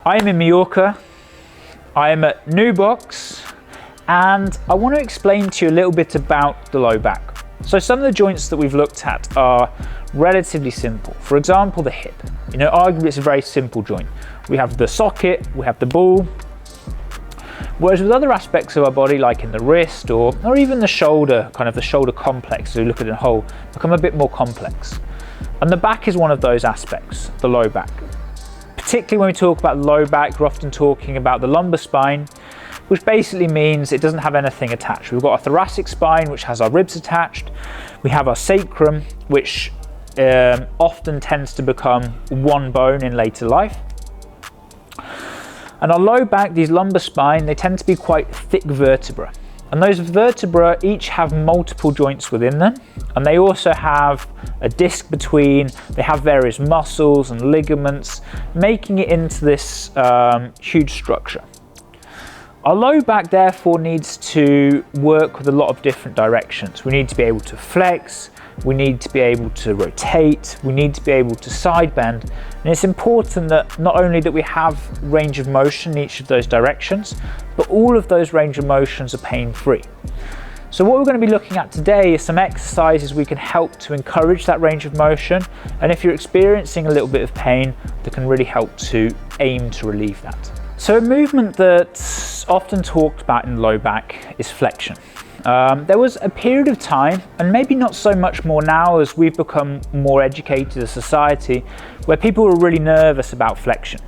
I'm in Mallorca, I am at New Box, and I want to explain to you a little bit about the low back. So some of the joints that we've looked at are relatively simple. For example, the hip. Arguably it's a very simple joint. We have the socket, we have the ball, whereas with other aspects of our body, like in the wrist or even the shoulder, kind of the shoulder complex, so you look at it in whole, become a bit more complex. And the back is one of those aspects, the low back. Particularly when we talk about low back, we're often talking about the lumbar spine, which basically means it doesn't have anything attached. We've got a thoracic spine, which has our ribs attached. We have our sacrum, which often tends to become one bone in later life. And our low back, these lumbar spine, they tend to be quite thick vertebrae. And those vertebrae each have multiple joints within them. And they also have a disc between, they have various muscles and ligaments, making it into this huge structure. Our low back therefore needs to work with a lot of different directions. We need to be able to flex, we need to be able to rotate, we need to be able to side bend. And it's important that not only that we have range of motion in each of those directions, but all of those range of motions are pain-free. So what we're going to be looking at today is some exercises we can help to encourage that range of motion. And if you're experiencing a little bit of pain, that can really help to aim to relieve that. So a movement that's often talked about in low back is flexion. There was a period of time, and maybe not so much more now as we've become more educated as a society, where people were really nervous about flexion.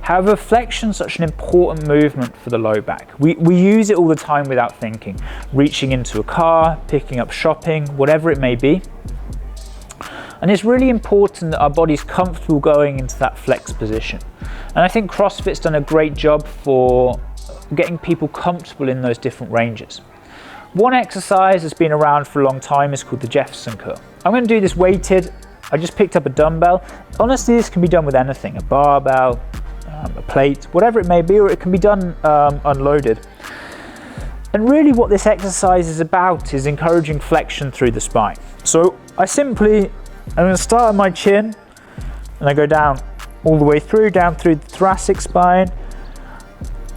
However, flexion is such an important movement for the low back. We use it all the time without thinking, reaching into a car, picking up shopping, whatever it may be. And it's really important that our body's comfortable going into that flex position. And I think CrossFit's done a great job for getting people comfortable in those different ranges. One exercise that's been around for a long time is called the Jefferson curl. I'm going to do this weighted. I just picked up a dumbbell. Honestly, this can be done with anything, a barbell, a plate, whatever it may be, or it can be done unloaded. And really what this exercise is about is encouraging flexion through the spine. So I'm going to start at my chin, and I go down all the way through, down through the thoracic spine.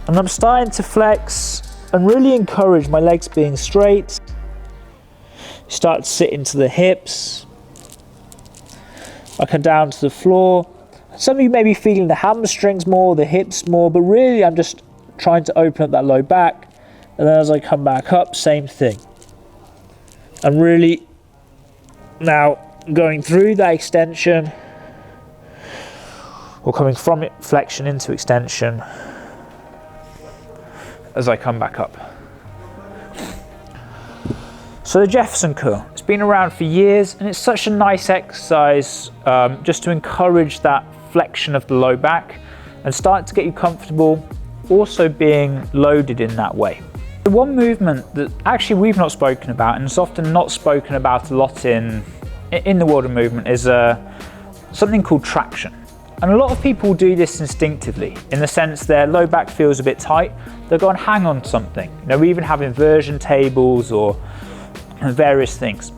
And I'm starting to flex and really encourage my legs being straight. Start to sit into the hips. I come down to the floor. Some of you may be feeling the hamstrings more, the hips more, but really I'm just trying to open up that low back. And then as I come back up, same thing. I'm really now going through that extension, or coming from it, flexion into extension, as I come back up. So the Jefferson curl, it's been around for years, and it's such a nice exercise just to encourage that flexion of the low back and start to get you comfortable also being loaded in that way. The one movement that actually we've not spoken about, and it's often not spoken about a lot in the world of movement, is something called traction. And a lot of people do this instinctively, in the sense their low back feels a bit tight, they'll go and hang on to something. We even have inversion tables or various things.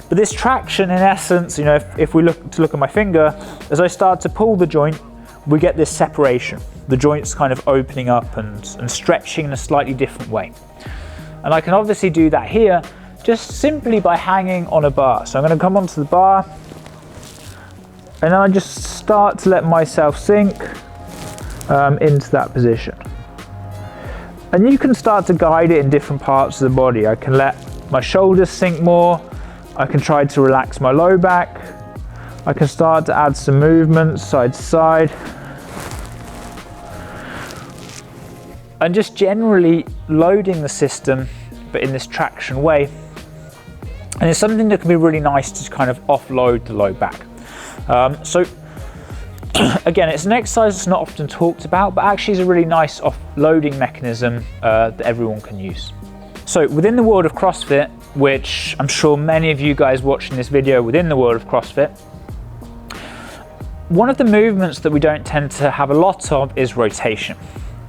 But this traction, in essence, if we look at my finger, as I start to pull the joint, we get this separation. The joint's kind of opening up and stretching in a slightly different way. And I can obviously do that here just simply by hanging on a bar. So I'm going to come onto the bar, and then I just start to let myself sink into that position. And you can start to guide it in different parts of the body. I can let my shoulders sink more. I can try to relax my low back. I can start to add some movement side to side. And just generally loading the system, but in this traction way. And it's something that can be really nice to kind of offload the low back. So again, it's an exercise that's not often talked about, but actually is a really nice offloading mechanism that everyone can use. So within the world of CrossFit, which I'm sure many of you guys watching this video within the world of CrossFit, one of the movements that we don't tend to have a lot of is rotation.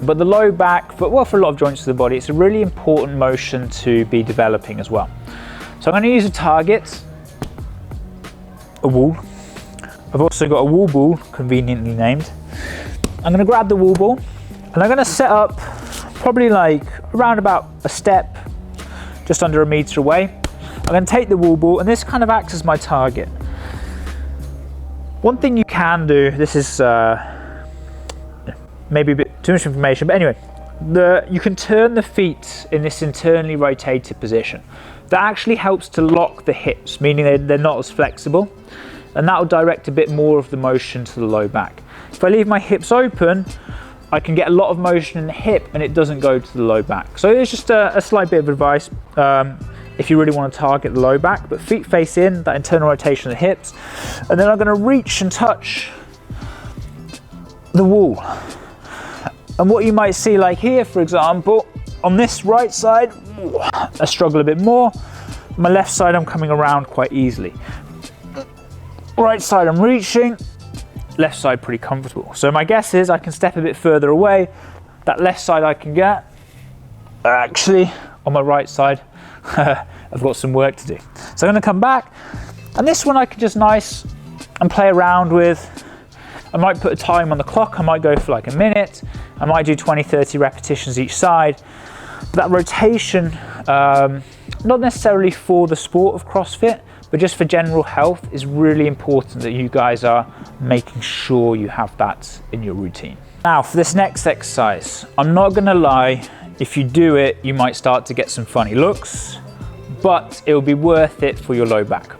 But the low back, for a lot of joints of the body, it's a really important motion to be developing as well. So I'm going to use a target, a wall. I've also got a wall ball, conveniently named. I'm gonna grab the wall ball and I'm gonna set up probably like around about a step, just under 1 meter away. I'm gonna take the wall ball and this kind of acts as my target. One thing you can do, this is maybe a bit too much information, but anyway, you can turn the feet in this internally rotated position. That actually helps to lock the hips, meaning they're not as flexible, and that will direct a bit more of the motion to the low back. If I leave my hips open, I can get a lot of motion in the hip and it doesn't go to the low back. So it's just a slight bit of advice if you really want to target the low back, but feet face in, that internal rotation of the hips, and then I'm going to reach and touch the wall. And what you might see, like here for example, on this right side, I struggle a bit more. My left side I'm coming around quite easily. Right side I'm reaching, left side pretty comfortable. So my guess is I can step a bit further away. That left side I can get. Actually, on my right side, I've got some work to do. So I'm gonna come back, and this one I can just nice and play around with. I might put a time on the clock, I might go for like a minute, I might do 20-30 repetitions each side. But that rotation, not necessarily for the sport of CrossFit, but just for general health, is really important that you guys are making sure you have that in your routine. Now for this next exercise, I'm not gonna lie, if you do it, you might start to get some funny looks, but it will be worth it for your low back.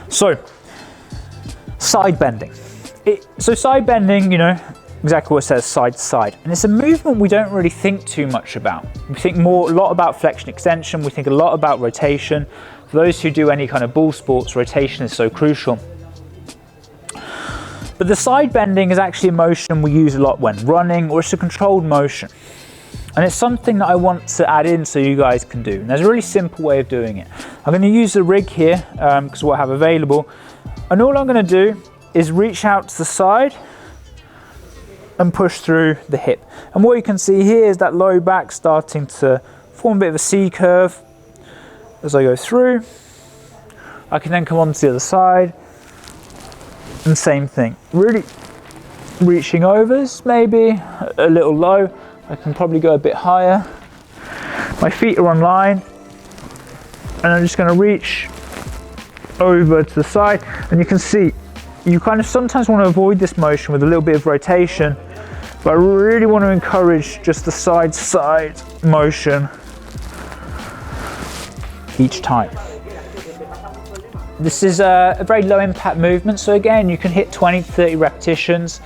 So, side bending. So side bending, you know, exactly what it says, side to side. And it's a movement we don't really think too much about. We think a lot about flexion extension, we think a lot about rotation. For those who do any kind of ball sports, rotation is so crucial. But the side bending is actually a motion we use a lot when running, or it's a controlled motion. And it's something that I want to add in so you guys can do. And there's a really simple way of doing it. I'm going to use the rig here, because what I have available. And all I'm going to do is reach out to the side and push through the hip. And what you can see here is that low back starting to form a bit of a C curve as I go through. I can then come on to the other side and same thing. Really reaching overs, maybe a little low. I can probably go a bit higher. My feet are on line and I'm just going to reach over to the side, and you can see you kind of sometimes want to avoid this motion with a little bit of rotation, but I really want to encourage just the side-to-side motion each time. This is a very low impact movement, so again, you can hit 20 to 30 repetitions,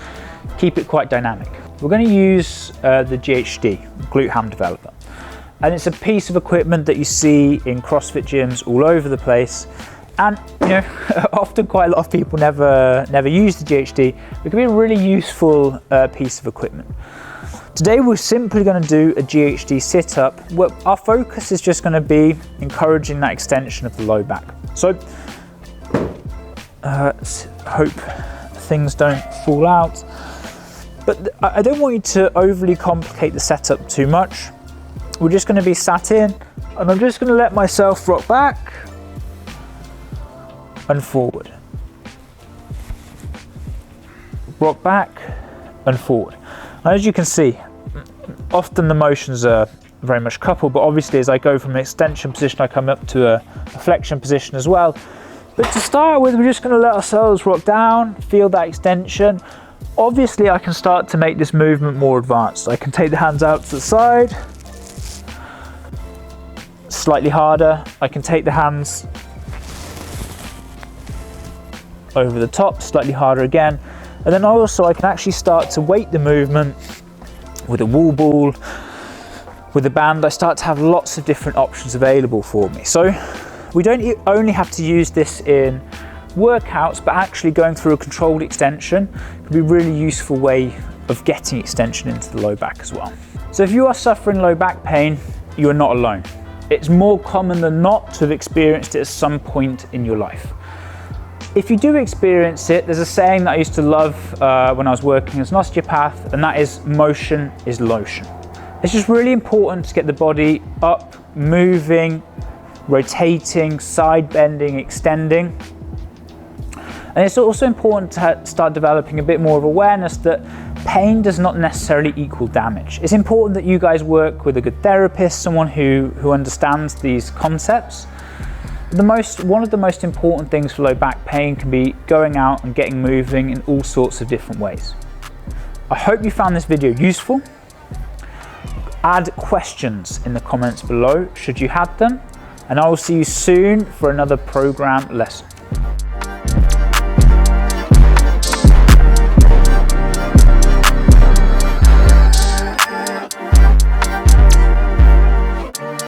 keep it quite dynamic. We're going to use the GHD, Glute Ham Developer. And it's a piece of equipment that you see in CrossFit gyms all over the place. And you know, often quite a lot of people never use the GHD. It can be a really useful piece of equipment. Today we're simply going to do a GHD sit-up. Our focus is just going to be encouraging that extension of the low back. So hope things don't fall out. But I don't want you to overly complicate the setup too much. We're just going to be sat in, and I'm just going to let myself rock back and forward. Rock back and forward. And as you can see, often the motions are very much coupled, but obviously as I go from an extension position, I come up to a flexion position as well. But to start with, we're just going to let ourselves rock down, feel that extension. Obviously, I can start to make this movement more advanced. I can take the hands out to the side, slightly harder. I can take the hands over the top, slightly harder again. And then also I can actually start to weight the movement with a wall ball, with a band. I start to have lots of different options available for me. So we don't only have to use this in workouts, but actually going through a controlled extension can be a really useful way of getting extension into the low back as well. So if you are suffering low back pain, you are not alone. It's more common than not to have experienced it at some point in your life. If you do experience it, there's a saying that I used to love when I was working as an osteopath, and that is motion is lotion. It's just really important to get the body up, moving, rotating, side bending, extending. And it's also important to start developing a bit more of awareness that pain does not necessarily equal damage. It's important that you guys work with a good therapist, someone who understands these concepts. One of the most important things for low back pain can be going out and getting moving in all sorts of different ways. I hope you found this video useful. Add questions in the comments below should you have them, and I will see you soon for another program lesson.